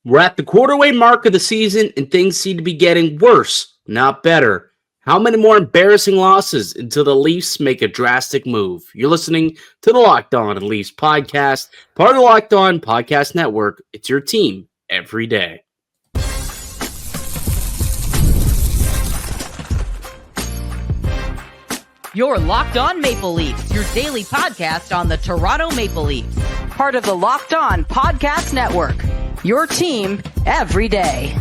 We're at the quarterway mark of the season, and things seem to be getting worse, not better. How many more embarrassing losses until the Leafs make a drastic move? You're listening to the Locked On Leafs podcast, part of the Locked On Podcast Network. It's your team every day. You're Locked On Maple Leafs, your daily podcast on the Toronto Maple Leafs. Part of the Locked On Podcast Network, your team every day.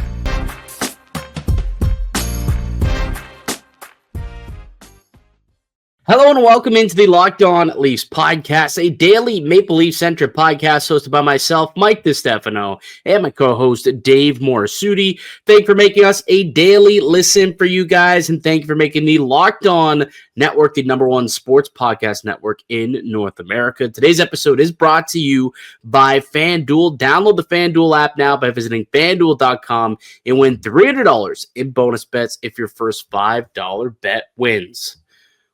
Hello and welcome into the Locked On Leafs podcast, a daily Maple Leaf-centric podcast hosted by myself, Mike DiStefano, and my co-host, Dave Morassutti. Thank you for making us a daily listen for you guys, and thank you for making the Locked On Network the number one sports podcast network in North America. Today's episode is brought to you by FanDuel. Download the FanDuel app now by visiting FanDuel.com and win $300 in bonus bets if your first $5 bet wins.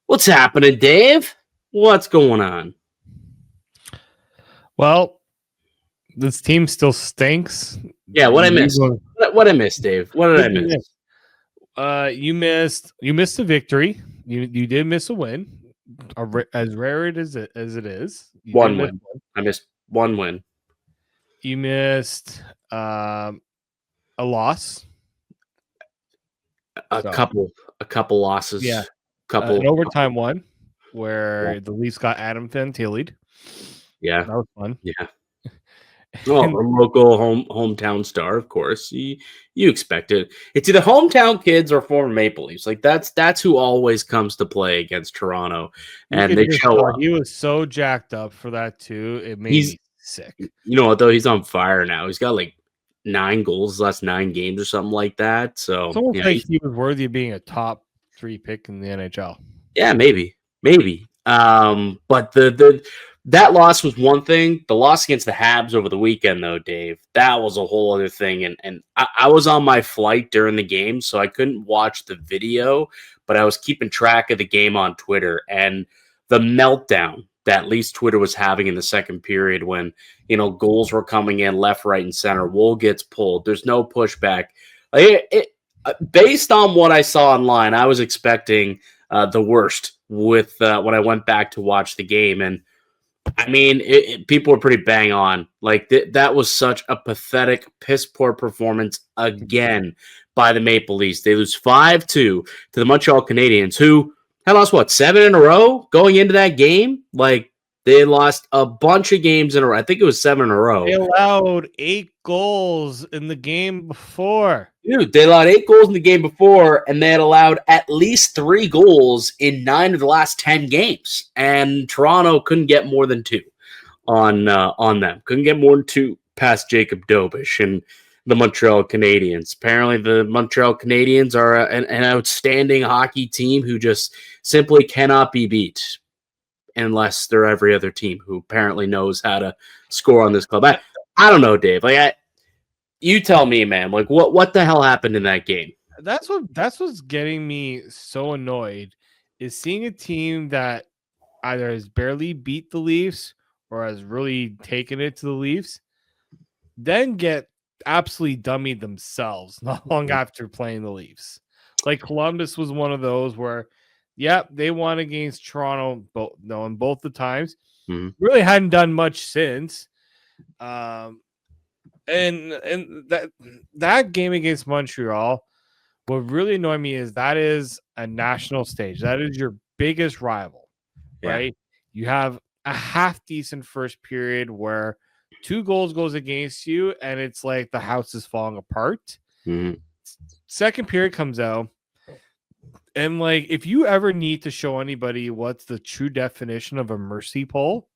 What's happening, Dave? What's going on? Well, this team still stinks. Yeah, what I missed? What I missed, Dave? What did I miss? You missed a victory. You did miss a win. As rare as it is. One win. I missed one win. You missed a loss. A couple losses. Yeah. An overtime one where the Leafs got Adam Fantillied. Yeah, that was fun. Yeah, well, a local hometown star, of course. You expect it. It's either hometown kids or former Maple Leafs. Like that's who always comes to play against Toronto, and they show up. He was so jacked up for that too. It made me sick. You know what though? He's on fire now. He's got like 9 goals last 9 games or something like that. So it's almost like he was worthy of being a top 3 pick in the NHL. Yeah, maybe. But that loss was one thing. The loss against the Habs over the weekend, though, Dave, that was a whole other thing. And I was on my flight during the game, so I couldn't watch the video, but I was keeping track of the game on Twitter. And the meltdown that Leafs Twitter was having in the second period when, goals were coming in left, right, and center. Wool gets pulled. There's no pushback. Based on what I saw online, I was expecting the worst with when I went back to watch the game. And I mean, people were pretty bang on. Like that was such a pathetic, piss poor performance again by the Maple Leafs. They lose 5-2 to the Montreal Canadiens, who had lost 7 in a row going into that game. Like they lost a bunch of games in a row. I think it was 7 in a row. They allowed 8 goals in the game before. Dude, they allowed 8 goals in the game before, and they had allowed at least 3 goals in 9 of the last 10 games. And Toronto couldn't get more than 2 on them. Couldn't get more than 2 past Jacob Dobish and the Montreal Canadiens. Apparently, the Montreal Canadiens are an outstanding hockey team who just simply cannot be beat unless they're every other team who apparently knows how to score on this club. I don't know, Dave. You tell me, man. Like, what the hell happened in that game? That's what's getting me so annoyed is seeing a team that either has barely beat the Leafs or has really taken it to the Leafs, then get absolutely dummied themselves not long after playing the Leafs. Like Columbus was one of those where, they won against Toronto, in both the times. Mm-hmm. Really hadn't done much since. And that game against Montreal, what really annoyed me is that is a national stage. That is your biggest rival, right? You have a half decent first period where 2 goals goes against you, and it's like the house is falling apart. Mm-hmm. Second period comes out, and like if you ever need to show anybody what's the true definition of a mercy pull,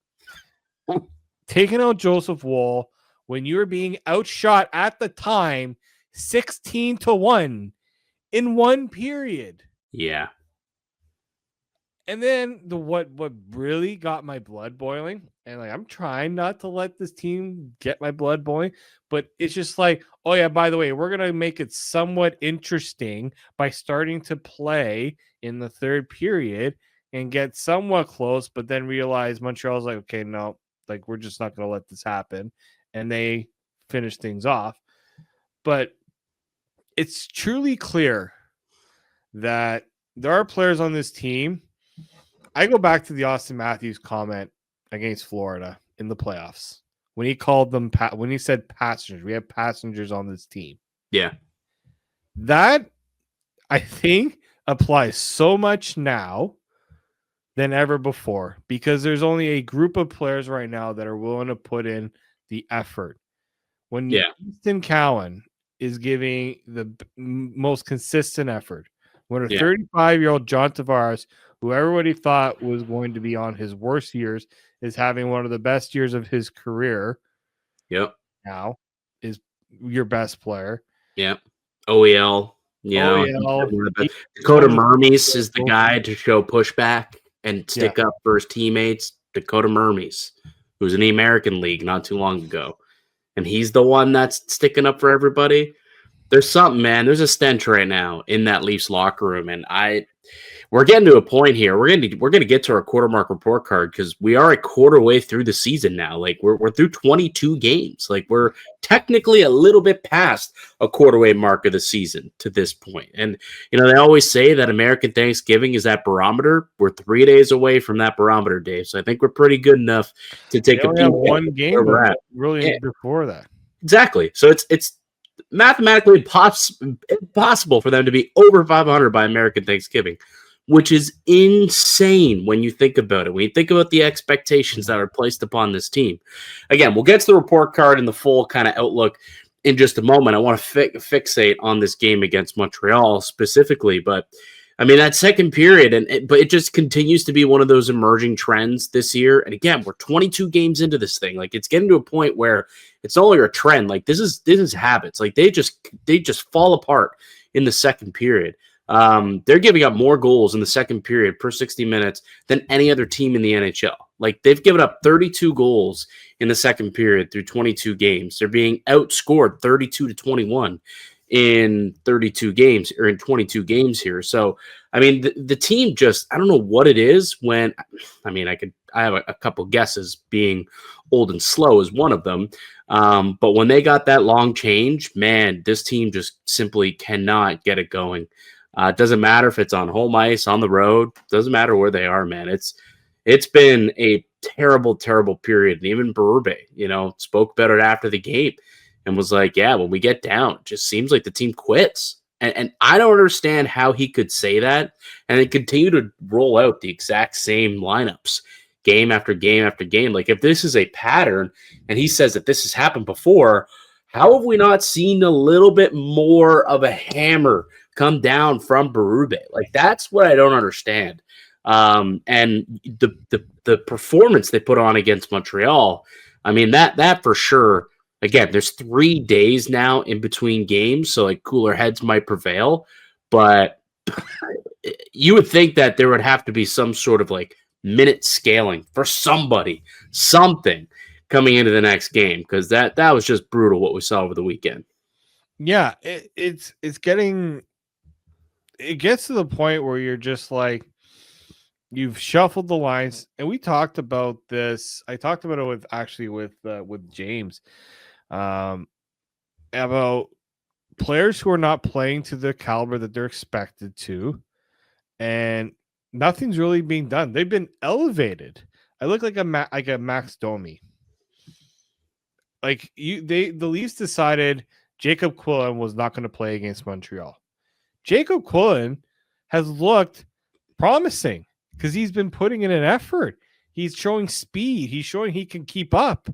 taking out Joseph Woll when you're being outshot at the time 16-1 in one period. Yeah. And then what really got my blood boiling, and like I'm trying not to let this team get my blood boiling, but it's just like, oh yeah, by the way, we're gonna make it somewhat interesting by starting to play in the third period and get somewhat close, but then realize Montreal's like, okay, no, like we're just not gonna let this happen, and they finish things off. But it's truly clear that there are players on this team. I go back to the Austin Matthews comment against Florida in the playoffs when he called them, when he said passengers. We have passengers on this team. Yeah. That, I think, applies so much now than ever before, because there's only a group of players right now that are willing to put in the effort. When Easton Cowan is giving the most consistent effort, when a 35-year-old John Tavares, who everybody thought was going to be on his worst years, is having one of the best years of his career. Yep. Now is your best player. Yep. OEL. Dakota Mermies is the guy to show pushback and stick up for his teammates. Dakota Mermies, who was in the American League not too long ago. And he's the one that's sticking up for everybody. There's something, man. There's a stench right now in that Leafs locker room. And we're getting to a point here. We're gonna get to our quarter mark report card because we are a quarter way through the season now. Like we're through 22 games. Like we're technically a little bit past a quarter way mark of the season to this point. And they always say that American Thanksgiving is that barometer. We're 3 days away from that barometer, Dave. So I think we're pretty good enough to take a peek at one game we're at. Really before that. Exactly. So it's mathematically impossible for them to be over 500 by American Thanksgiving, which is insane when you think about it. When you think about the expectations that are placed upon this team. Again, we'll get to the report card and the full kind of outlook in just a moment. I want to fixate on this game against Montreal specifically, but I mean, that second period, but it just continues to be one of those emerging trends this year. And again, we're 22 games into this thing. Like, it's getting to a point where it's no longer a trend. Like, this is habits. Like, they just fall apart in the second period. They're giving up more goals in the second period per 60 minutes than any other team in the NHL. Like, they've given up 32 goals in the second period through 22 games. They're being outscored 32-21 in 32 games or in 22 games here. So, I mean, the team just, I don't know what it is when, I mean, I have a couple guesses, being old and slow is one of them. But when they got that long change, man, this team just simply cannot get it going. It doesn't matter if it's on home ice, on the road, doesn't matter where they are, man. It's been a terrible, terrible period. And even Berube, spoke about it after the game and was like, yeah, when we get down, it just seems like the team quits. And I don't understand how he could say that and then continue to roll out the exact same lineups game after game after game. Like, if this is a pattern and he says that this has happened before, how have we not seen a little bit more of a hammer come down from Berube? Like, that's what I don't understand. And the performance they put on against Montreal, I mean, that for sure. Again, there's 3 days now in between games, so like cooler heads might prevail. But you would think that there would have to be some sort of like minute scaling for something coming into the next game, because that was just brutal what we saw over the weekend. Yeah, it gets to the point where you're just like, you've shuffled the lines, and we talked about this. I talked about it with James, about players who are not playing to the caliber that they're expected to, and nothing's really being done. They've been elevated. I look like a Max Domi. Like, the Leafs decided Jacob Quillen was not going to play against Montreal. Jacob Quillen has looked promising because he's been putting in an effort. He's showing speed. He's showing he can keep up.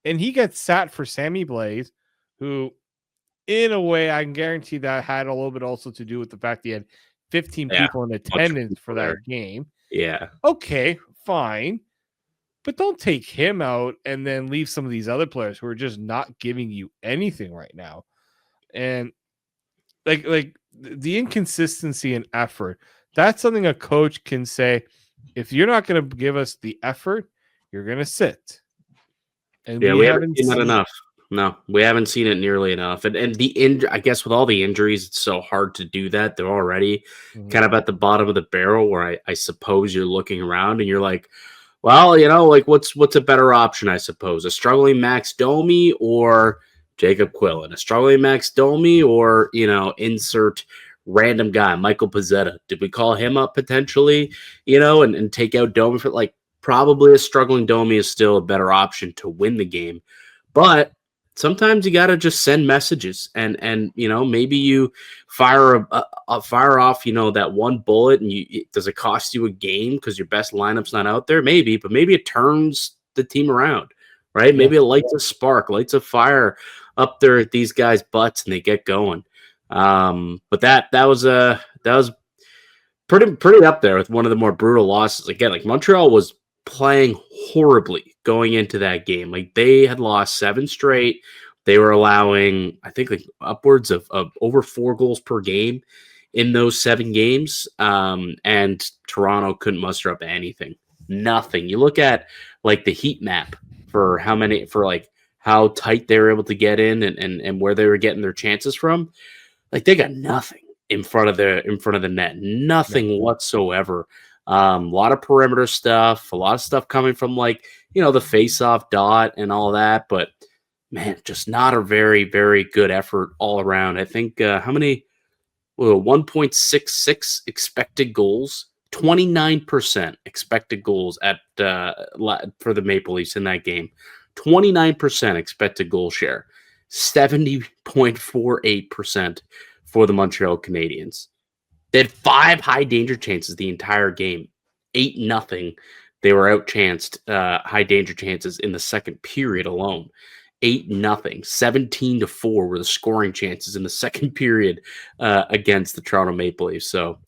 And he gets sat for Sammy Blais, who, in a way, I can guarantee that had a little bit also to do with the fact that he had 15 people in attendance for that game. Yeah. Okay, fine. But don't take him out and then leave some of these other players who are just not giving you anything right now. And like the inconsistency and effort, that's something a coach can say, if you're not going to give us the effort, you're going to sit. And we haven't seen that enough. No, we haven't seen it nearly enough. And I guess with all the injuries, it's so hard to do that. They're already kind of at the bottom of the barrel where I suppose you're looking around and you're like, well, like what's a better option, I suppose? A struggling Max Domi or Jacob Quillen, a struggling Max Domi, or, insert random guy, Michael Pizzetta. Did we call him up potentially, and take out Domi for probably a struggling Domi is still a better option to win the game. But sometimes you got to just send messages and maybe you fire fire off, that one bullet and does it cost you a game because your best lineup's not out there? Maybe, but maybe it turns the team around, right? Yeah. Maybe it lights a spark, lights a fire up there at these guys' butts and they get going. But that was pretty up there with one of the more brutal losses. Again, Montreal was playing horribly going into that game. They had lost 7 straight. They were allowing, I think, upwards of over 4 goals per game in those 7 games. And Toronto couldn't muster up anything. Nothing. You look at the heat map for how tight they were able to get in and where they were getting their chances from. They got nothing in front of the net. Nothing whatsoever. A lot of perimeter stuff, a lot of stuff coming from the face-off dot and all that, but man, just not a very, very good effort all around. I think how many 1.66 expected goals, 29% expected goals at for the Maple Leafs in that game, 29% expected goal share, 70.48% for the Montreal Canadiens. They had 5 high danger chances the entire game. 8-0. They were outchanced high danger chances in the second period alone. 8-0. 17-4 were the scoring chances in the second period against the Toronto Maple Leafs. So,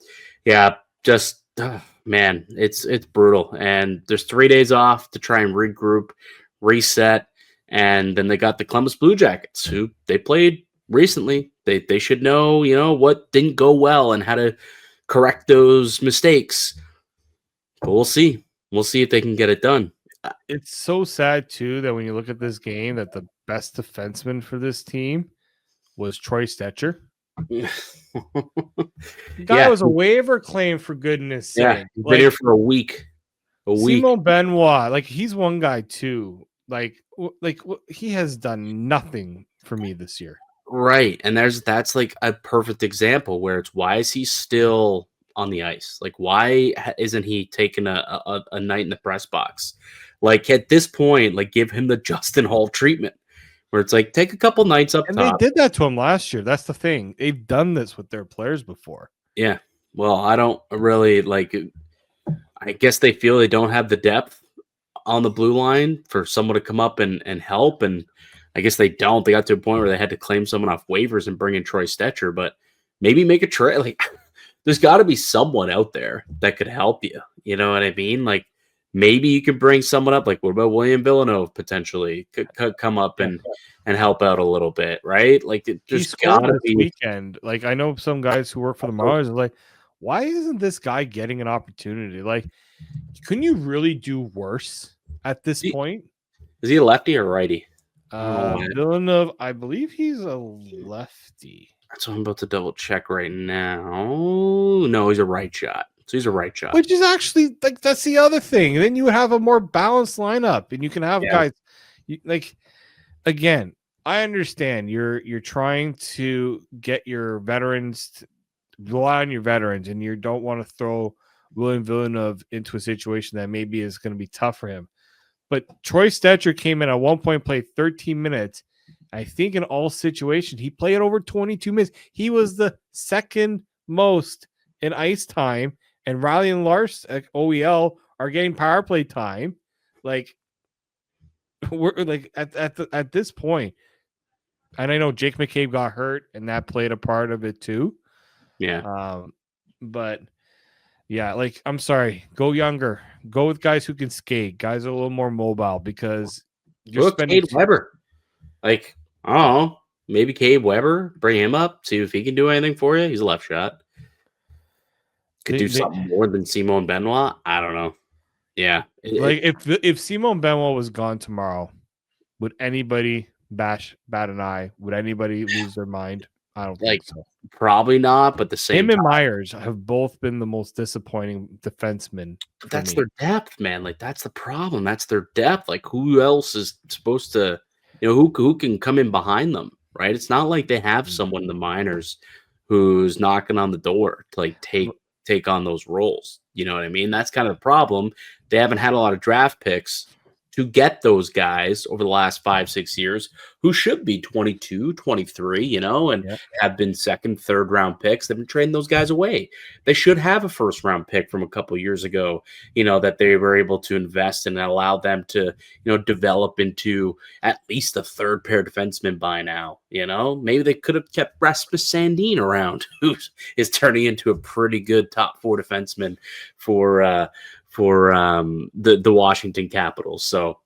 yeah, just man, it's brutal. And there's 3 days off to try and regroup, reset, and then they got the Columbus Blue Jackets, who they played recently. They should know, what didn't go well and how to correct those mistakes. But we'll see. We'll see if they can get it done. It's so sad, too, that when you look at this game, that the best defenseman for this team was Troy Stecher. The guy was a waiver claim, for goodness sake. Yeah, he's been here for a week. Simon Benoit, he's one guy, too. He has done nothing for me this year. Right. And that's a perfect example where it's why is he still on the ice? Why isn't he taking a night in the press box? At this point, give him the Justin Hall treatment where it's take a couple nights up top. And they did that to him last year. That's the thing. They've done this with their players before. Yeah. Well, I don't really I guess they feel they don't have the depth on the blue line for someone to come up and help. And I guess they don't. They got to a point where they had to claim someone off waivers and bring in Troy Stecher, but maybe make a trade. There's got to be someone out there that could help you. You know what I mean? Maybe you could bring someone up. What about William Villanova potentially could come up and help out a little bit, right? There's got to be weekend. I know some guys who work for the Monarch are why isn't this guy getting an opportunity? Couldn't you really do worse at this point? Is he a lefty or righty? Villanova, I believe he's a lefty. That's what I'm about to double check right now. No, he's a right shot. So he's a right shot. Which is actually that's the other thing. Then you have a more balanced lineup, and you can have guys again. I understand you're trying to get your veterans to rely on your veterans, and you don't want to throw William Villeneuve into a situation that maybe is going to be tough for him. But Troy Stecher came in at one point, played 13 minutes. I think in all situations, he played over 22 minutes. He was the second most in ice time, and Riley and Lars at OEL are getting power play time. We're at this point, and I know Jake McCabe got hurt, and that played a part of it too. Yeah. But yeah, I'm sorry, go younger, go with guys who can skate, guys are a little more mobile, because you're spending Cade Weber. I don't know, maybe Cade Weber, bring him up, see if he can do anything for you. He's a left shot. Could do something more than Simon Benoit. I don't know. Yeah. If Simon Benoit was gone tomorrow, would anybody bat an eye? Would anybody lose their mind? I don't think so. Probably not, but the same. Him and Myers have both been the most disappointing defensemen. But that's their depth, man. That's the problem. That's their depth. Who else is supposed to who can come in behind them, right? It's not like they have someone in the minors who's knocking on the door to like take on those roles. You know what I mean? That's kind of the problem. They haven't had a lot of draft picks to get those guys over the last 5-6 years who should be 22, 23, and have been second, third round picks. They've been trading those guys away. They should have a first round pick from a couple years ago, that they were able to invest in and allow them to, develop into at least a third pair defenseman by now. Maybe they could have kept Rasmus Sandin around, who is turning into a pretty good top 4 defenseman for the Washington Capitals. So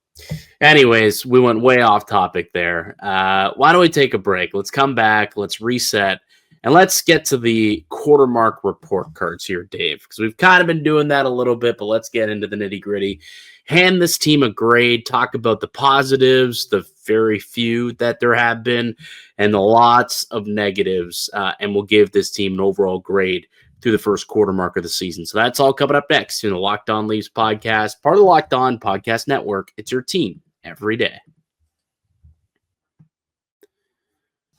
anyways, we went way off topic there. Why don't we take a break? Let's come back. Let's reset. And let's get to the quarter mark report cards here, Dave, because we've kind of been doing that a little bit, but let's get into the nitty gritty. Hand this team a grade, talk about the positives, the very few that there have been, and the lots of negatives, and we'll give this team an overall grade through the first quarter mark of the season. So that's all coming up next in the Locked On Leafs podcast, part of the Locked On Podcast Network. It's your team every day.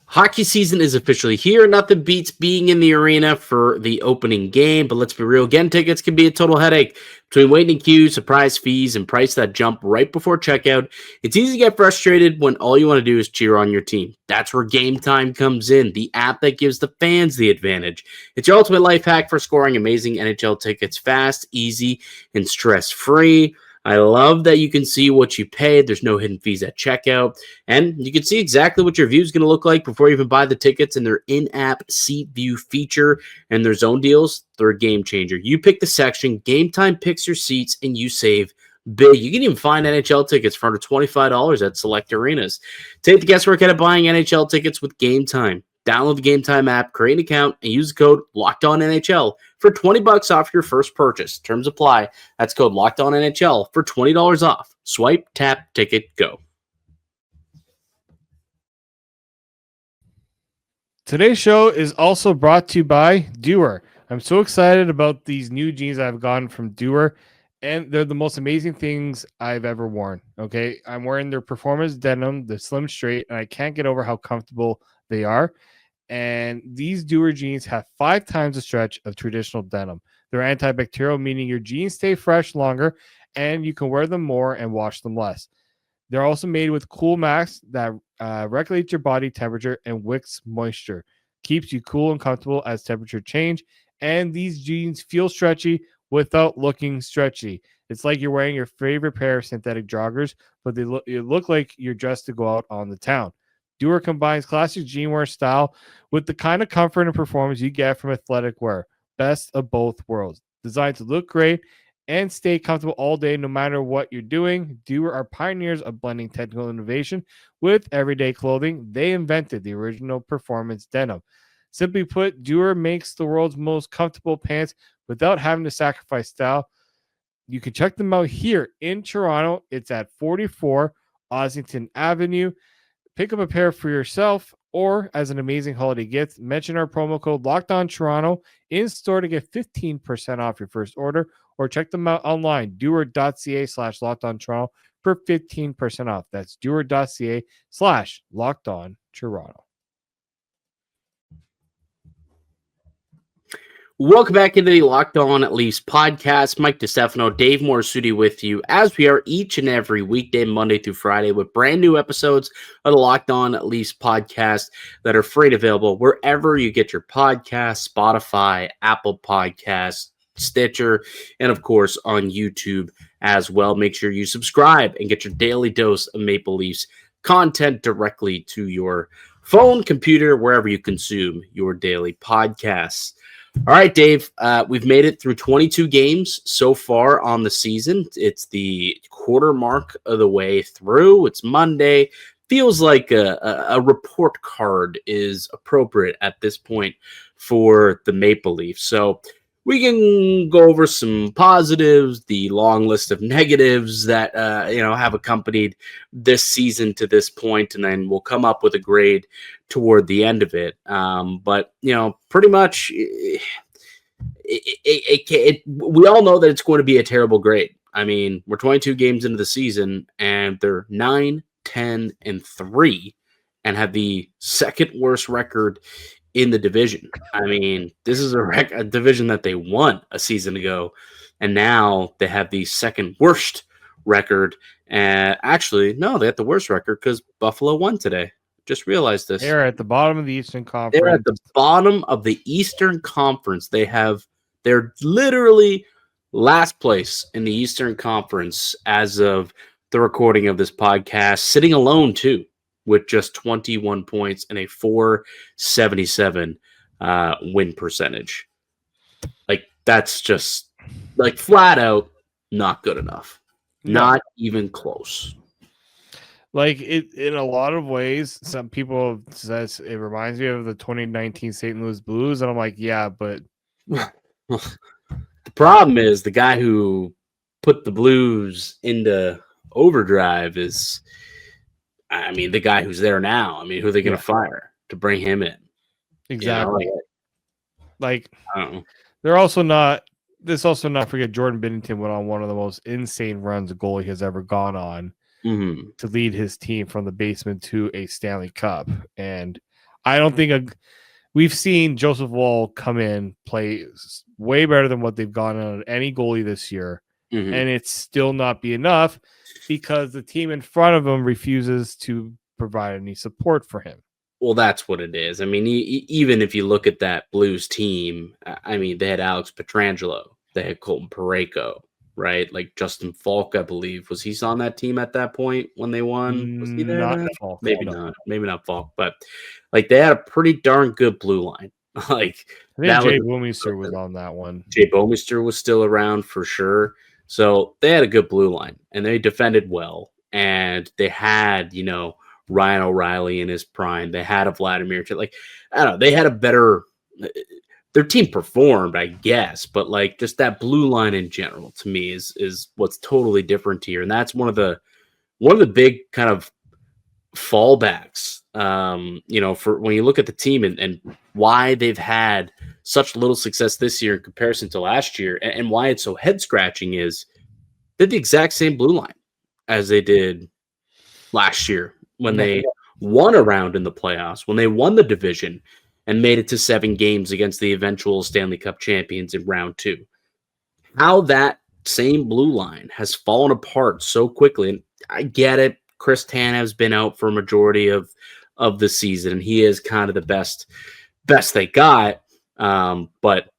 Hockey season is officially here. Nothing beats being in the arena for the opening game, but let's be real. Getting tickets can be a total headache. Between waiting in queues, surprise fees, and price that jump right before checkout, it's easy to get frustrated when all you want to do is cheer on your team. That's where Gametime comes in, the app that gives the fans the advantage. It's your ultimate life hack for scoring amazing NHL tickets fast, easy, and stress-free. I love that you can see what you paid. There's no hidden fees at checkout. And you can see exactly what your view is going to look like before you even buy the tickets in their in-app seat view feature. And their zone deals, they're a game changer. You pick the section, Gametime picks your seats, and you save big. You can even find NHL tickets for under $25 at select arenas. Take the guesswork out of buying NHL tickets with Gametime. Download the Gametime app, create an account, and use the code LOCKEDONNHL for $20 off your first purchase. Terms apply. That's code LOCKEDONNHL for $20 off. Swipe, tap, ticket, go. Today's show is also brought to you by Doer. I'm so excited about these new jeans I've gotten from Doer, and they're the most amazing things I've ever worn. Okay, I'm wearing their performance denim, the slim straight, and I can't get over how comfortable they are. And these Doer jeans have 5 times the stretch of traditional denim. They're antibacterial, meaning your jeans stay fresh longer and you can wear them more and wash them less. They're also made with cool masks that regulates your body temperature and wicks moisture, keeps you cool and comfortable as temperature change. And these jeans feel stretchy without looking stretchy. It's like you're wearing your favorite pair of synthetic joggers, but they look like you're dressed to go out on the town. Doer combines classic jean wear style with the kind of comfort and performance you get from athletic wear. Best of both worlds. Designed to look great and stay comfortable all day, no matter what you're doing. Doer are pioneers of blending technical innovation with everyday clothing. They invented the original performance denim. Simply put, Doer makes the world's most comfortable pants without having to sacrifice style. You can check them out here in Toronto. It's at 44 Ossington Avenue. Pick up a pair for yourself or as an amazing holiday gift. Mention our promo code LOCKEDONTORONTO in store to get 15% off your first order, or check them out online, doer.ca/LockedOnToronto for 15% off. That's doer.ca/LockedOnToronto. Welcome back into the Locked On Leafs podcast. Mike DiStefano, Dave Morassutti with you, as we are each and every weekday, Monday through Friday, with brand new episodes of the Locked On Leafs podcast that are free and available wherever you get your podcasts, Spotify, Apple Podcasts, Stitcher, and of course on YouTube as well. Make sure you subscribe and get your daily dose of Maple Leafs content directly to your phone, computer, wherever you consume your daily podcasts. All right, Dave, we've made it through 22 games so far on the season. It's the quarter mark of the way through. It's Monday. Feels like a report card is appropriate at this point for the Maple Leafs. So we can go over some positives, the long list of negatives that have accompanied this season to this point, and then we'll come up with a grade toward the end of it. But pretty much, we all know that it's going to be a terrible grade. I mean, we're 22 games into the season, and they're 9 10-3 and have the second worst record in the division. I mean, this is a division that they won a season ago, and now they have the second worst record. And actually, no, they had the worst record because Buffalo won today. Just realized this. They're at the bottom of the Eastern Conference. They're at the bottom of the Eastern Conference. They're literally last place in the Eastern Conference as of the recording of this podcast, sitting alone too, with just 21 points and a .477 win percentage. Like, that's just like flat out not good enough. No. Not even close. Like, it in a lot of ways, some people says it reminds me of the 2019 St. Louis Blues, and I'm like, yeah, but the problem is the guy who put the Blues into overdrive is, I mean, the guy who's there now. I mean, who are they going to fire to bring him in? Exactly. You know, like I don't know. they're also not. Let's also not forget Jordan Binnington went on one of the most insane runs a goalie has ever gone on to lead his team from the basement to a Stanley Cup. And I don't think we've seen Joseph Woll come in, play way better than what they've gone on any goalie this year. And it's still not be enough because the team in front of him refuses to provide any support for him. Well, that's what it is. I mean, even if you look at that Blues team, I mean, they had Alex Pietrangelo, they had Colton Parayko, right? Like Justin Falk, I believe. Was he on that team at that point when they won? Was he there? Not Falk. Maybe not. Maybe not Falk. But like they had a pretty darn good blue line. Like I think Jay Bouwmeester was on that one. Jay Bouwmeester was still around for sure. So they had a good blue line and they defended well. And they had, you know, Ryan O'Reilly in his prime. They had a Vladimir. Like, I don't know. They had a better. Their team performed, I guess, but like just that blue line in general to me is what's totally different here, and that's one of the big kind of fallbacks. You know, for when you look at the team and why they've had such little success this year in comparison to last year, and why it's so head scratching is they're the exact same blue line as they did last year when they won a round in the playoffs, when they won the division and made it to 7 games against the eventual Stanley Cup champions in round 2. How that same blue line has fallen apart so quickly, and I get it. Chris Tanev's been out for a majority of the season, and he is kind of the best they got, but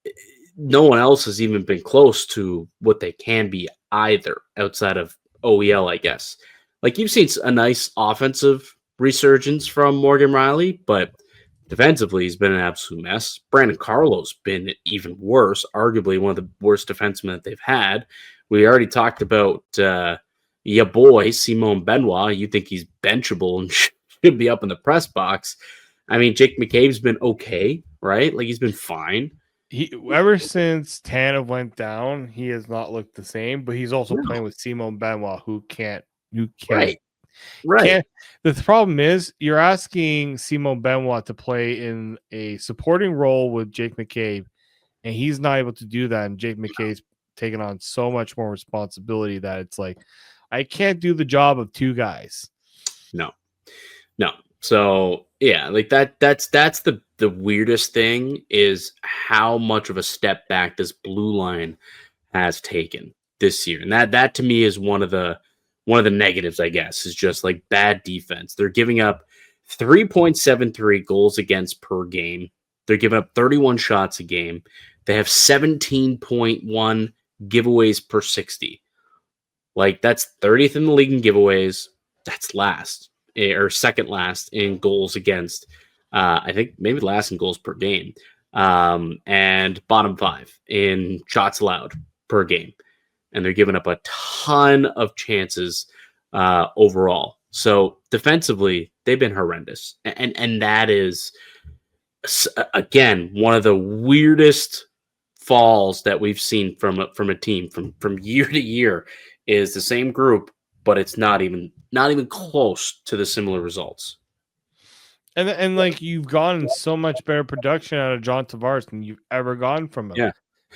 no one else has even been close to what they can be either, outside of OEL, I guess. Like, you've seen a nice offensive resurgence from Morgan Rielly, but defensively, he's been an absolute mess. Brandon Carlo's been even worse, arguably one of the worst defensemen that they've had. We already talked about your boy, Simon Benoit. You think he's benchable and should be up in the press box. I mean, Jake McCabe's been okay, right? Like, he's been fine. Ever since Tanev went down, he has not looked the same, but he's also playing with Simon Benoit, who can't. Right. The problem is you're asking Simon Benoit to play in a supporting role with Jake McCabe, and he's not able to do that. And Jake McCabe's taking on so much more responsibility that it's like, I can't do the job of 2 guys. No. So yeah, like that's the weirdest thing is how much of a step back this blue line has taken this year. And that to me is one of the negatives, I guess, is just like bad defense. They're giving up 3.73 goals against per game. They're giving up 31 shots a game. They have 17.1 giveaways per 60. Like, that's 30th in the league in giveaways. That's last or second last in goals against. I think maybe last in goals per game. And bottom 5 in shots allowed per game. And they're giving up a ton of chances overall. So defensively, they've been horrendous. And that is, again, one of the weirdest falls that we've seen from a team from year to year is the same group, but it's not even close to the similar results. And like, you've gotten so much better production out of John Tavares than you've ever gotten from him. Yeah.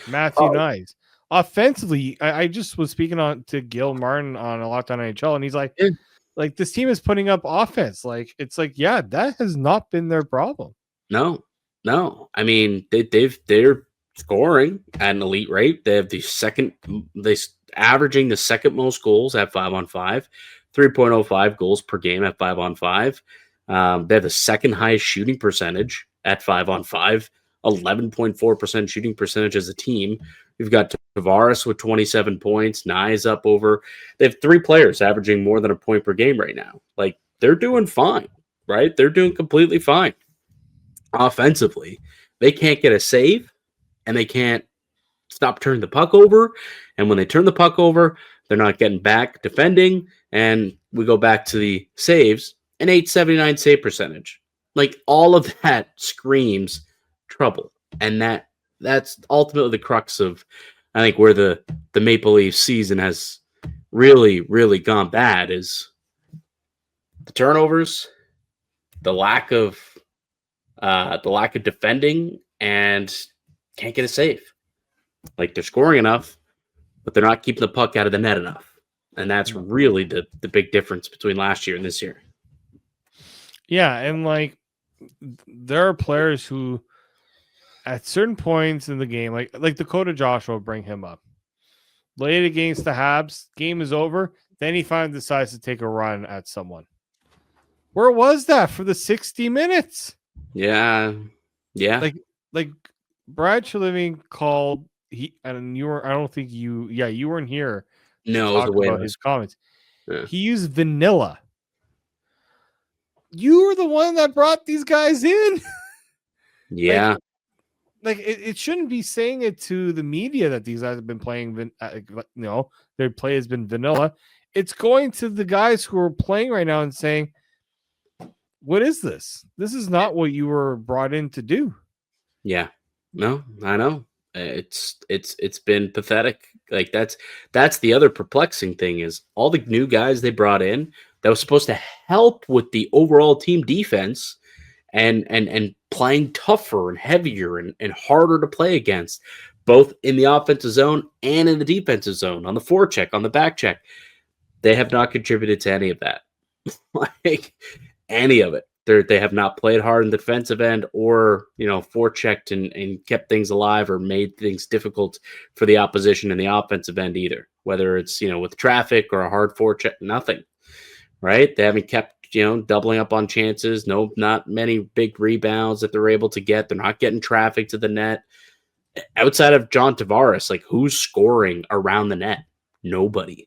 Matthew Knies. Offensively, I just was speaking to Gil Martin on a Lockdown NHL, and he's like, Like this team is putting up offense. Like it's like, yeah, that has not been their problem. No. I mean, they're scoring at an elite rate. They have averaging the second most goals at 5-on-5, 3.05 goals per game at 5-on-5. They have the second highest shooting percentage at 5-on-5, 11.4% shooting percentage as a team. We've got Tavares with 27 points, Knies up over. They have 3 players averaging more than a point per game right now. Like, they're doing fine, right? They're doing completely fine. Offensively, they can't get a save, and they can't stop turning the puck over. And when they turn the puck over, they're not getting back defending. And we go back to the saves, an 879 save percentage. Like, all of that screams trouble. And that's ultimately the crux of, I think, where the Maple Leafs season has really, really gone bad is the turnovers, the lack of defending, and can't get a save. Like, they're scoring enough, but they're not keeping the puck out of the net enough. And that's really the big difference between last year and this year. Yeah, and like there are players who at certain points in the game, like Dakota Joshua, bring him up. Late against the Habs, game is over, then he finally decides to take a run at someone. Where was that for the 60 minutes? Yeah. Like Brad Treliving called and you were, I don't think you weren't here. No, it was talk about his comments. Yeah. He used vanilla. You were the one that brought these guys in. Yeah. Like it shouldn't be saying it to the media that these guys have been playing, their play has been vanilla. It's going to the guys who are playing right now and saying, what is this? This is not what you were brought in to do. Yeah. No, I know. It's been pathetic. Like that's the other perplexing thing is all the new guys they brought in that was supposed to help with the overall team defense and playing tougher and heavier and harder to play against, both in the offensive zone and in the defensive zone, on the forecheck, on the back check. They have not contributed to any of that. Like any of it. They have not played hard in the defensive end or, forechecked and kept things alive or made things difficult for the opposition in the offensive end either, whether it's, with traffic or a hard forecheck, nothing, right? They haven't kept, doubling up on chances. No, not many big rebounds that they're able to get. They're not getting traffic to the net. Outside of John Tavares, like who's scoring around the net? Nobody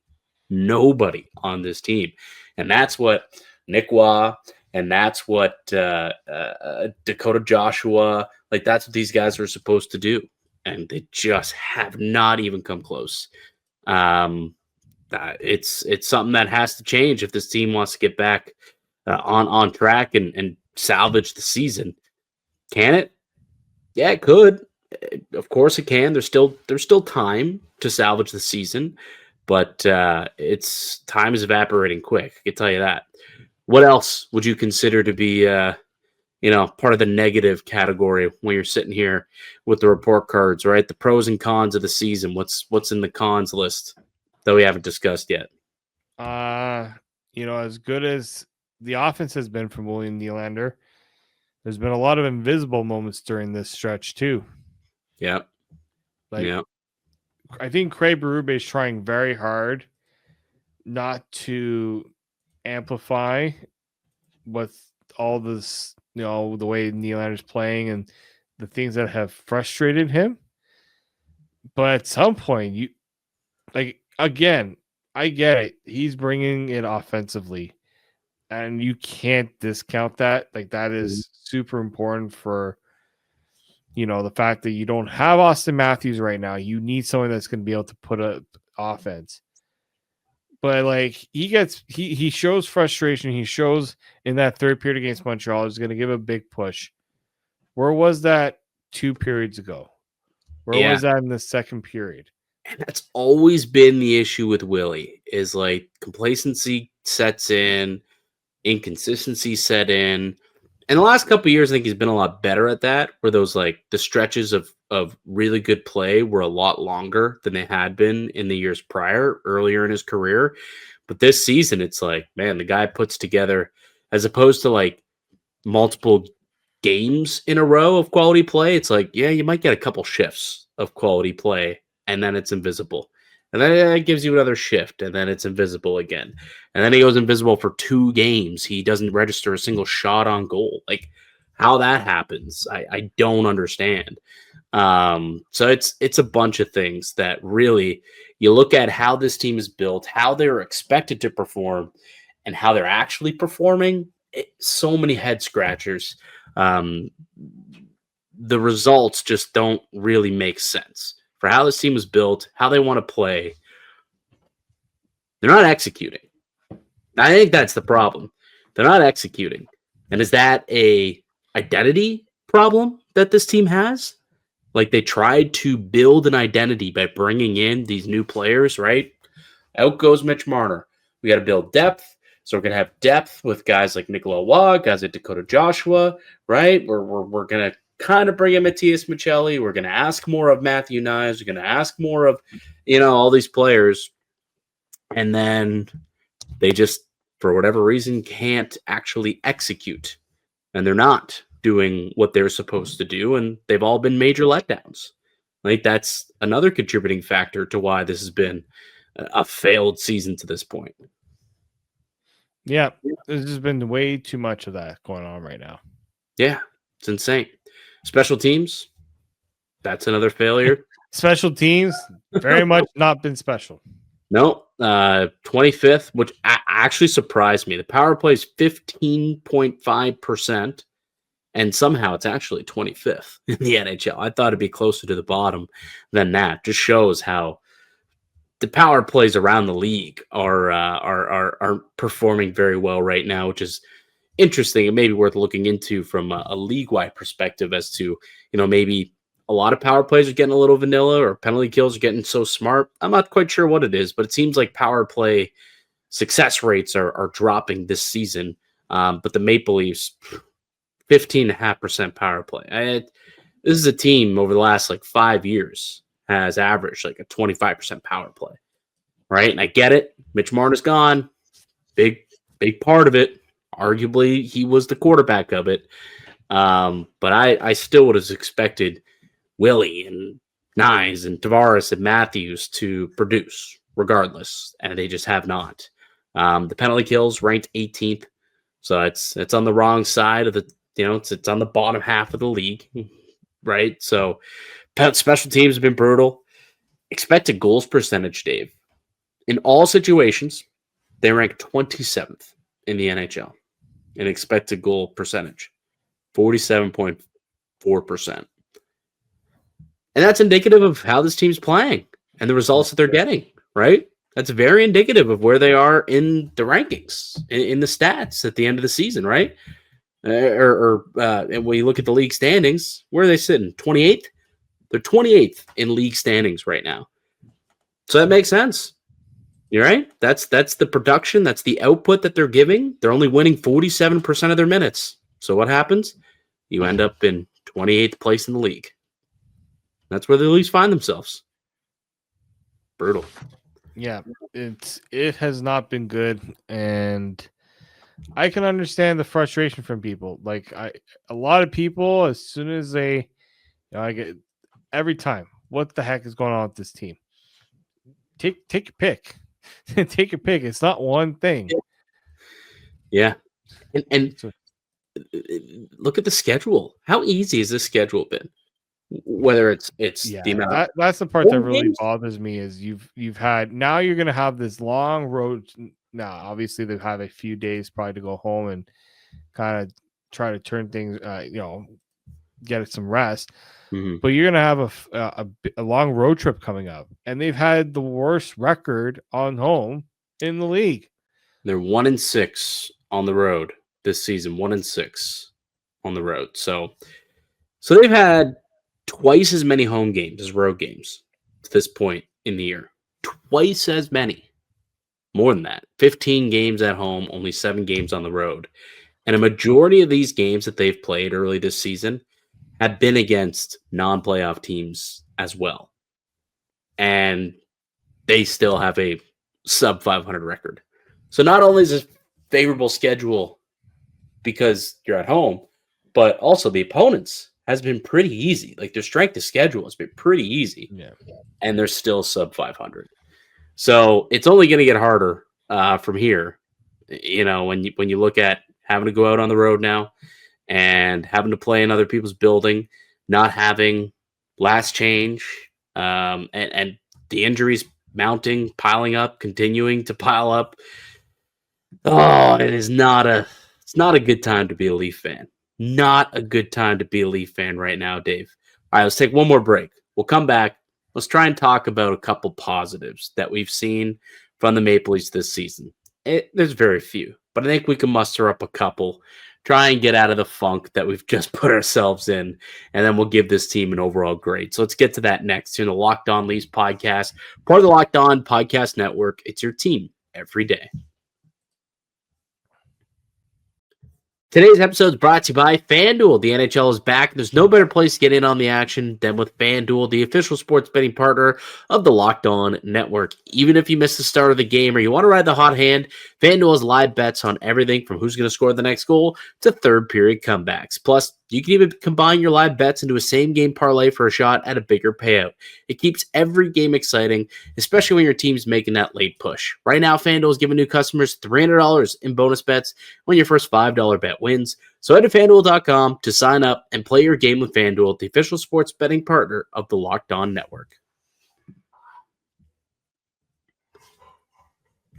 on this team. And that's what Nick Waugh, and that's what Dakota Joshua, like that's what these guys are supposed to do. And they just have not even come close. It's something that has to change if this team wants to get back on track and salvage the season. Can it? Yeah, it could. Of course it can. There's still time to salvage the season, but it's time is evaporating quick. I can tell you that. What else would you consider to be, part of the negative category when you're sitting here with the report cards, right? The pros and cons of the season. What's in the cons list that we haven't discussed yet? As good as the offense has been from William Nylander, there's been a lot of invisible moments during this stretch too. Yeah. I think Craig Berube is trying very hard not to amplify with all this, the way Nylander's playing and the things that have frustrated him. But at some point, again, I get it. He's bringing it offensively, and you can't discount that. Like that is super important for, the fact that you don't have Austin Matthews right now. You need someone that's going to be able to put up offense. But like he shows frustration. He shows in that third period against Montreal, he's going to give a big push. Where was that 2 periods ago? Where was that in the second period? And that's always been the issue with Willie is like complacency sets in, inconsistency set in. And the last couple of years, I think he's been a lot better at that, where those like the stretches of really good play were a lot longer than they had been in the years prior, earlier in his career. But this season, it's like, man, the guy puts together, as opposed to like multiple games in a row of quality play, it's like, yeah, you might get a couple shifts of quality play, and then it's invisible. And then it gives you another shift, and then it's invisible again. And then he goes invisible for 2 games. He doesn't register a single shot on goal. Like, how that happens, I don't understand. So it's a bunch of things that really, you look at how this team is built, how they're expected to perform, and how they're actually performing. So many head scratchers. The results just don't really make sense for how this team is built, how they want to play. They're not executing. I think that's the problem. They're not executing. And is that a identity problem that this team has? Like, they tried to build an identity by bringing in these new players, right? Out goes Mitch Marner. We got to build depth. So we're going to have depth with guys like Nicola Waugh, guys like Dakota Joshua, right? We're going to kind of bring in Matthias Michelli. We're going to ask more of Matthew Knies. We're going to ask more of, all these players. And then they just, for whatever reason, can't actually execute. And they're not doing what they're supposed to do. And they've all been major letdowns. Like, that's another contributing factor to why this has been a failed season to this point. Yeah, there's just been way too much of that going on right now. Yeah, it's insane. Special teams, that's another failure. Special teams, very much not been special. No, 25th, which actually surprised me. The power play is 15.5%, and somehow it's actually 25th in the NHL. I thought it'd be closer to the bottom than that. Just shows how the power plays around the league are performing very well right now, which is interesting and maybe worth looking into from a league-wide perspective as to, maybe a lot of power plays are getting a little vanilla or penalty kills are getting so smart. I'm not quite sure what it is, but it seems like power play success rates are dropping this season. But the Maple Leafs, 15.5% power play. This is a team over the last 5 years has averaged a 25% power play, right? And I get it. Mitch Marner's gone. Big part of it. Arguably, he was the quarterback of it. But I still would have expected Willie and Knies and Tavares and Matthews to produce regardless, and they just have not. The penalty kills ranked 18th, so it's on the wrong side of the, it's on the bottom half of the league, right? So special teams have been brutal. Expected goals percentage, Dave. In all situations, they rank 27th in the NHL in expected goal percentage, 47.4%. And that's indicative of how this team's playing and the results that they're getting, right? That's very indicative of where they are in the rankings, in the stats at the end of the season, right? And when you look at the league standings, where are they sitting? 28th? They're 28th in league standings right now. So that makes sense. You're right. That's the production. That's the output that they're giving. They're only winning 47% of their minutes. So what happens? You end up in 28th place in the league. That's where the Leafs find themselves. Brutal. Yeah, it has not been good, and I can understand the frustration from people. A lot of people, as soon as they, I get every time, what the heck is going on with this team? Take your pick. Take your pick. It's not one thing. Yeah, and look at the schedule. How easy has this schedule been? Whether it's the amount that's the part that really bothers me is you've had, now you're going to have this long road. Now, obviously they've had a few days probably to go home and kind of try to turn things, get some rest. Mm-hmm. But you're going to have a long road trip coming up, and they've had the worst record on home in the league. They're 1-6 on the road this season. 1-6 on the road. So they've had twice as many home games as road games to this point in the year. Twice as many. More than that. 15 games at home, only 7 games on the road. And a majority of these games that they've played early this season have been against non-playoff teams as well. And they still have a sub 500 record. So not only is it a favorable schedule because you're at home, but also the opponents has been pretty easy. Like their strength of schedule has been pretty easy. Yeah. And they're still sub 500. So it's only going to get harder from here. You know, when you look at having to go out on the road now and having to play in other people's building, not having last change, and the injuries mounting, piling up, continuing to pile up. Oh, it's not a good time to be a Leaf fan. Not a good time to be a Leaf fan right now, Dave. All right, let's take one more break. We'll come back. Let's try and talk about a couple positives that we've seen from the Maple Leafs this season. There's very few, but I think we can muster up a couple, try and get out of the funk that we've just put ourselves in, and then we'll give this team an overall grade. So let's get to that next in the Locked On Leafs podcast, part of the Locked On Podcast Network. It's your team every day. Today's episode is brought to you by FanDuel. The NHL is back. There's no better place to get in on the action than with FanDuel, the official sports betting partner of the Locked On Network. Even if you missed the start of the game or you want to ride the hot hand, FanDuel has live bets on everything from who's going to score the next goal to third period comebacks. Plus, you can even combine your live bets into a same-game parlay for a shot at a bigger payout. It keeps every game exciting, especially when your team's making that late push. Right now, FanDuel is giving new customers $300 in bonus bets when your first $5 bet wins. So head to FanDuel.com to sign up and play your game with FanDuel, the official sports betting partner of the Locked On Network.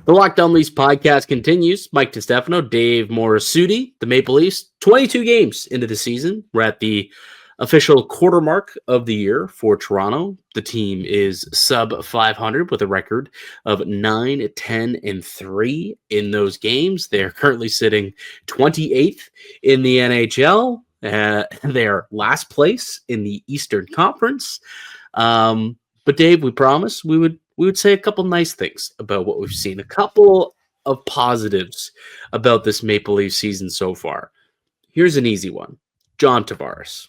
The Locked On Leafs podcast continues. Mike DiStefano, Dave Morassutti, the Maple Leafs, 22 games into the season. We're at the official quarter mark of the year for Toronto. The team is sub 500 with a record of 9-10-3 in those games. They're currently sitting 28th in the NHL. They're last place in the Eastern Conference. But Dave, we promised we would say a couple nice things about what we've seen, a couple of positives about this Maple Leaf season so far. Here's an easy one. John Tavares.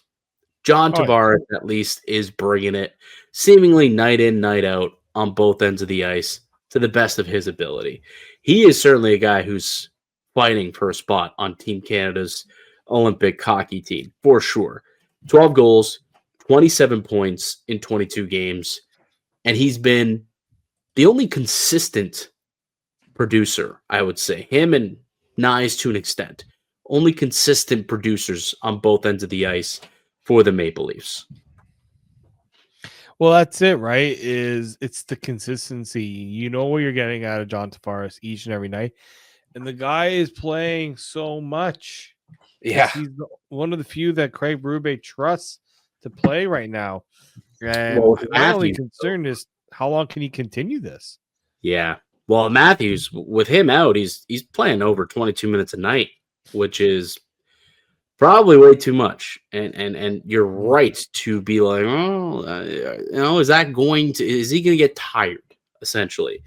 John Tavares, at least, is bringing it seemingly night in, night out on both ends of the ice to the best of his ability. He is certainly a guy who's fighting for a spot on Team Canada's Olympic hockey team, for sure. 12 goals, 27 points in 22 games, and he's been the only consistent producer, I would say. Him and Knies to an extent. Only consistent producers on both ends of the ice for the Maple Leafs. Well, that's it, right? It's the consistency. You know what you're getting out of John Tavares each and every night. And the guy is playing so much. Yeah. He's one of the few that Craig Berube trusts to play right now. And my only concern is how long can he continue this? Yeah. Well, Matthews, with him out, he's playing over 22 minutes a night, which is probably way too much. And you're right to be like, is he going to get tired, essentially?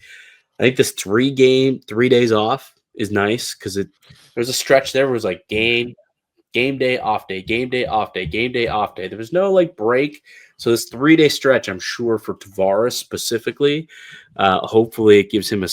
I think this 3 days off is nice because there's a stretch there where it was like game day, off day, game day, off day, game day, off day. There was no break. So this 3-day stretch, I'm sure for Tavares specifically, hopefully it gives him a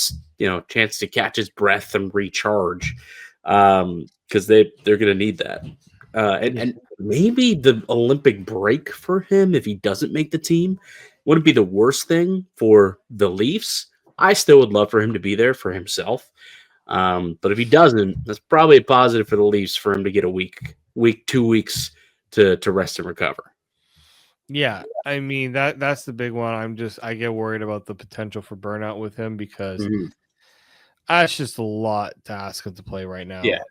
chance to catch his breath and recharge because they're going to need that. And maybe the Olympic break for him, if he doesn't make the team, wouldn't be the worst thing for the Leafs. I still would love for him to be there for himself. But if he doesn't, that's probably a positive for the Leafs for him to get a week, 2 weeks to rest and recover. Yeah, I mean that's the big one. I get worried about the potential for burnout with him because that's just a lot to ask him to play right now. Yeah.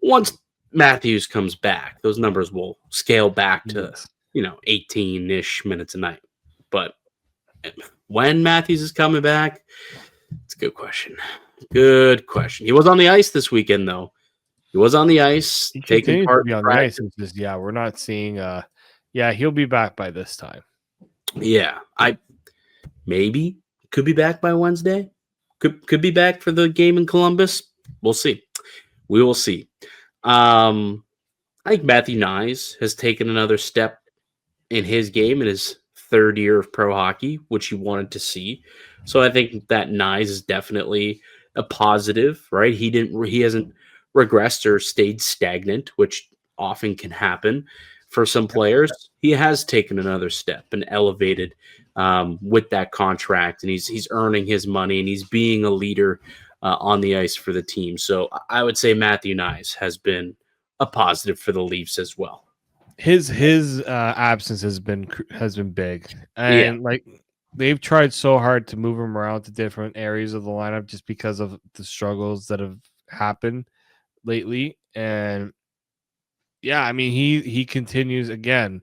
Once Matthews comes back, those numbers will scale back to 18-ish minutes a night. But when Matthews is coming back, it's a good question. Good question. He was on the ice this weekend, though. He was on the ice, taking part on the ice. We're not seeing. He'll be back by this time. Yeah, maybe could be back by Wednesday. Could be back for the game in Columbus. We'll see. We will see. I think Matthew Knies has taken another step in his game in his third year of pro hockey, which you wanted to see. So I think that Knies is definitely a positive, right? He hasn't regressed or stayed stagnant, which often can happen for some players. He has taken another step and elevated with that contract, and he's earning his money, and he's being a leader on the ice for the team. So I would say Matthew Knies has been a positive for the Leafs as well. His absence has been big, and they've tried so hard to move him around to different areas of the lineup just because of the struggles that have happened lately. And yeah, I mean, he continues again.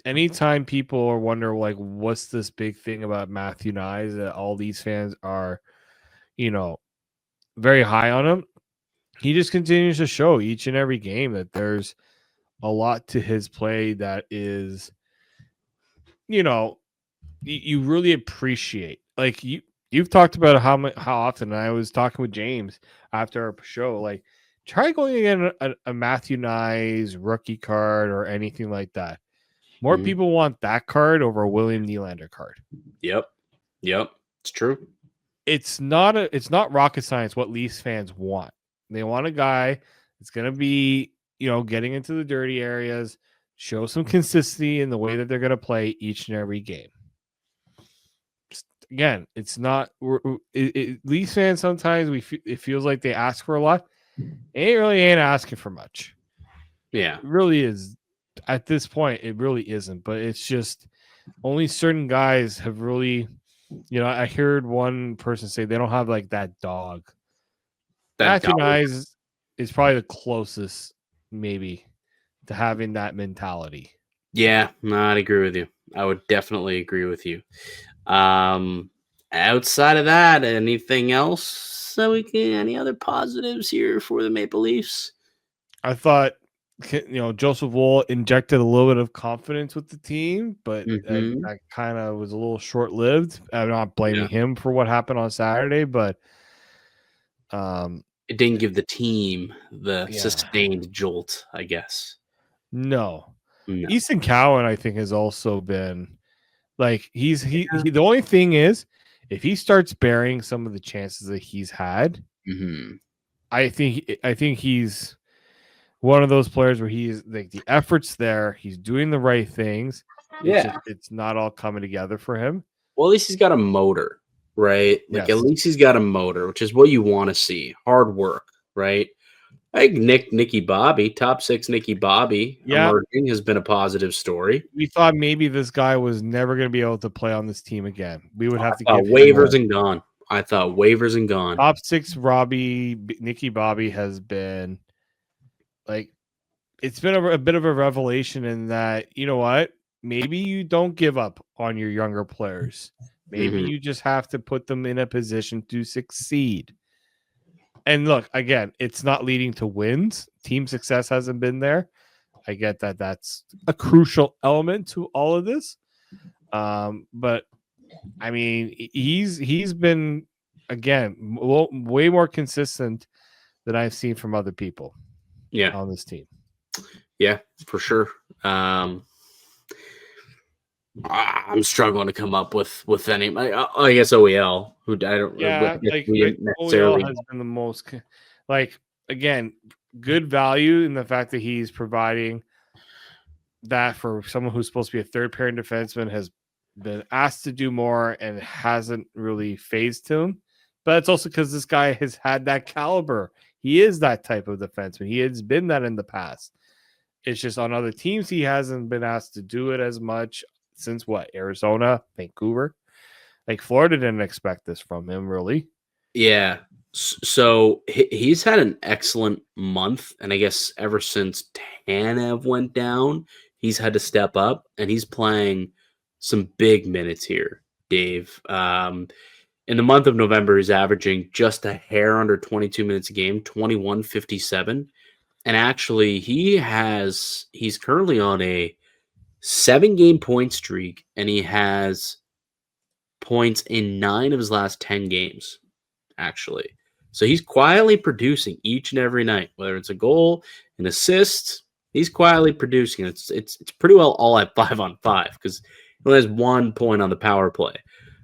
Anytime people are wondering, like, what's this big thing about Matthew Knies that all these fans are, very high on him, he just continues to show each and every game that there's a lot to his play that is, you really appreciate. Like you've talked about how often, and I was talking with James after our show, like try going again a Matthew Knies rookie card or anything like that. More people want that card over a William Nylander card. Yep. It's true. It's not rocket science what Leafs fans want. They want a guy that's going to be, getting into the dirty areas, show some consistency in the way that they're going to play each and every game. Again, it's not Leafs fans sometimes it feels like they ask for a lot. It really ain't asking for much. Yeah, it really is. At this point, it really isn't. But it's just only certain guys have really, I heard one person say they don't have like that dog. Matthew Knies is probably the closest, maybe, to having that mentality. Yeah, no, I'd agree with you. I would definitely agree with you. Outside of that, anything else? So any other positives here for the Maple Leafs? I thought, Joseph Woll injected a little bit of confidence with the team, but that kind of was a little short-lived. I'm not blaming him for what happened on Saturday, but it didn't give the team the sustained jolt, I guess. No. Easton Cowan, I think, has also been like he the only thing is if he starts burying some of the chances that he's had, I think he's one of those players where he's like the effort's there, he's doing the right things. It's not all coming together for him. Well, at least he's got a motor, right? Like at least he's got a motor, which is what you want to see. Hard work, right? I think Nicky Bobby, top 6 Nicky Bobby emerging has been a positive story. We thought maybe this guy was never going to be able to play on this team again. We would have to give waivers and gone. I thought waivers and gone. Top 6 Nicky Bobby has been like, it's been a bit of a revelation in that, you know what? Maybe you don't give up on your younger players. Maybe you just have to put them in a position to succeed. And look, again, it's not leading to wins. Team success hasn't been there. I get that that's a crucial element to all of this. But I mean, he's been, again, way more consistent than I've seen from other people on this team. Yeah, for sure. I'm struggling to come up with any. I guess OEL, who I don't. OEL has been the most, again, good value in the fact that he's providing that for someone who's supposed to be a third pairing defenseman, has been asked to do more and hasn't really phased him. But it's also because this guy has had that caliber. He is that type of defenseman. He has been that in the past. It's just on other teams he hasn't been asked to do it as much. Since Arizona, Vancouver, like Florida didn't expect this from him, really. Yeah. So he's had an excellent month, and I guess ever since Tanev went down, he's had to step up, and he's playing some big minutes here, Dave. In the month of November, he's averaging just a hair under 22 minutes a game, 21.57, and actually he's currently on a 7-game point streak, and he has points in 9 of his last 10 games, actually. So he's quietly producing each and every night, whether it's a goal, an assist. He's quietly producing. It's pretty well all at 5-on-5 because he only has 1 point on the power play.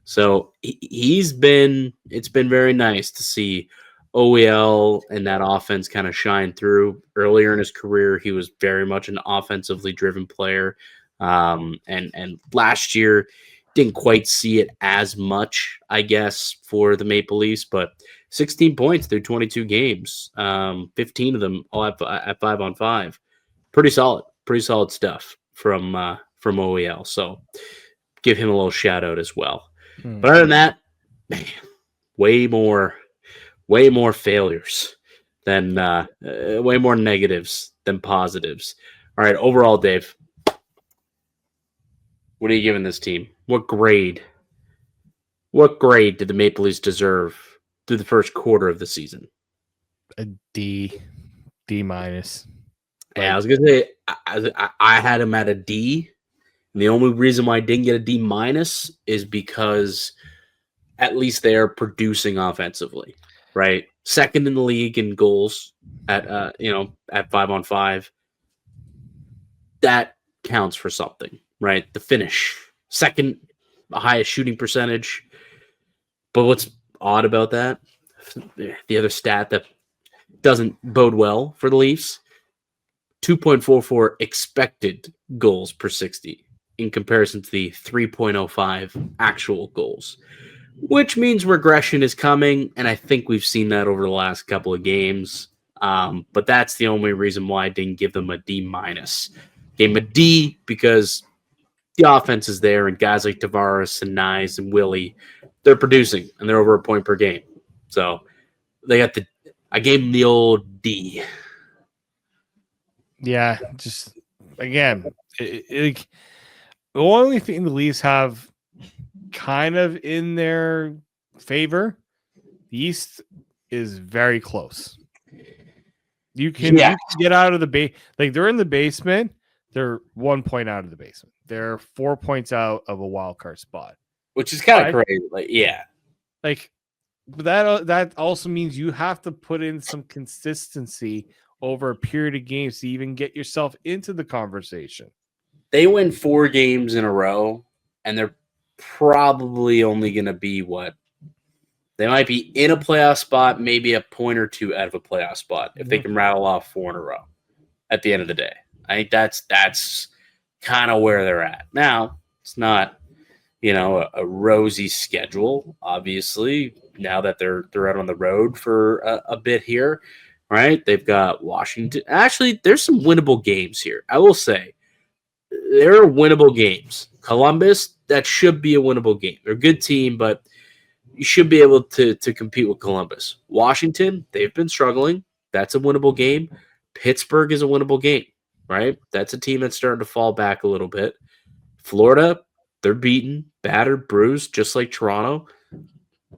So it's been very nice to see OEL and that offense kind of shine through. Earlier in his career, he was very much an offensively driven player. And last year didn't quite see it as much, I guess, for the Maple Leafs, but 16 points through 22 games, 15 of them all at 5-on-5. Pretty solid stuff from OEL. So give him a little shout out as well. But other than that, man, way more failures than way more negatives than positives. All right, overall, Dave, what are you giving this team? What grade did the Maple Leafs deserve through the first quarter of the season? A D minus. Yeah, I was gonna say I had him at a D. And the only reason why I didn't get a D minus is because at least they are producing offensively, right? Second in the league in goals at at 5-on-5. That counts for something, right? The finish, second highest shooting percentage. But what's odd about that, the other stat that doesn't bode well for the Leafs, 2.44 expected goals per 60 in comparison to the 3.05 actual goals, which means regression is coming, and I think we've seen that over the last couple of games. But that's the only reason why I didn't give them a D minus. Gave them a D because the offense is there, and guys like Tavares and Knies and Willie, they're producing, and they're over a point per game. So I gave them the old D. Yeah, just again, the only thing the Leafs have kind of in their favor, the East is very close. You can get out of the base. Like, they're in the basement. They're 1 point out of the basement. They're 4 points out of a wild card spot, which is kind of crazy. Like, yeah, like that also means you have to put in some consistency over a period of games to even get yourself into the conversation. They win 4 games in a row, and they're probably only going to be what? They might be in a playoff spot, maybe a point or two out of a playoff spot if they can rattle off 4 in a row at the end of the day. I think that's kind of where they're at. Now, it's not, a rosy schedule, obviously, now that they're out on the road for a bit here, right? They've got Washington. Actually, there's some winnable games here. I will say there are winnable games. Columbus, that should be a winnable game. They're a good team, but you should be able to compete with Columbus. Washington, they've been struggling. That's a winnable game. Pittsburgh is a winnable game, right? That's a team that's starting to fall back a little bit. Florida, they're beaten, battered, bruised, just like Toronto.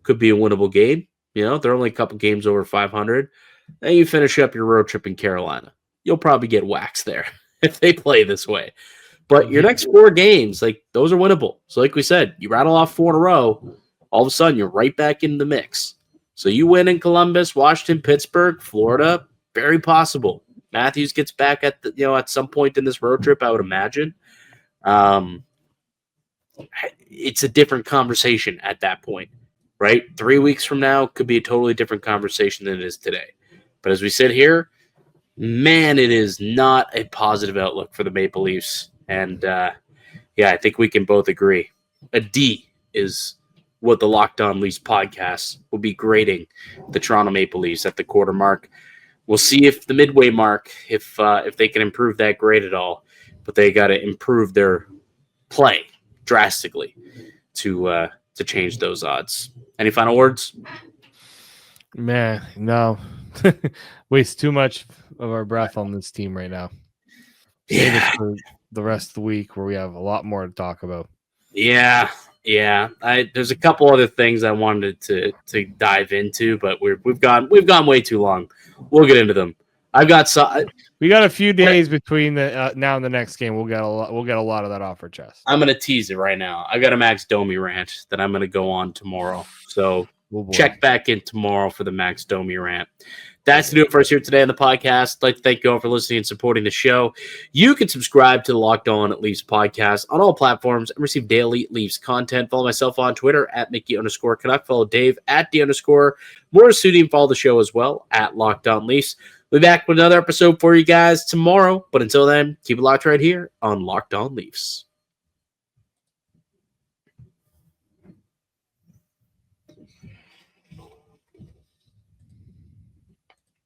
Could be a winnable game. They're only a couple games over 500. Then you finish up your road trip in Carolina. You'll probably get waxed there if they play this way. But your next 4 games, those are winnable. So like we said, you rattle off 4 in a row, all of a sudden you're right back in the mix. So you win in Columbus, Washington, Pittsburgh, Florida, very possible. Matthews gets back at some point in this road trip, I would imagine. It's a different conversation at that point, right? 3 weeks from now could be a totally different conversation than it is today. But as we sit here, man, it is not a positive outlook for the Maple Leafs. And I think we can both agree. A D is what the Locked On Leafs podcast will be grading the Toronto Maple Leafs at the quarter mark. We'll see if the midway mark, if they can improve that grade at all. But they got to improve their play drastically to change those odds. Any final words? Man, no. Waste too much of our breath on this team right now. Save it for the rest of the week where we have a lot more to talk about. Yeah. There's a couple other things I wanted to dive into, but we've gone way too long. We'll get into them. We got a few days between the now and the next game. We'll get a lot of that off our chest. I'm gonna tease it right now. I got a Max Domi rant that I'm gonna go on tomorrow. So check back in tomorrow for the Max Domi rant. That's to do it for us here today on the podcast. I'd like to thank you all for listening and supporting the show. You can subscribe to the Locked On Leafs podcast on all platforms and receive daily Leafs content. Follow myself on Twitter at Mickey_Canuck. Follow Dave at D_Morassutti and follow the show as well at Locked On Leafs. We'll be back with another episode for you guys tomorrow. But until then, keep it locked right here on Locked On Leafs.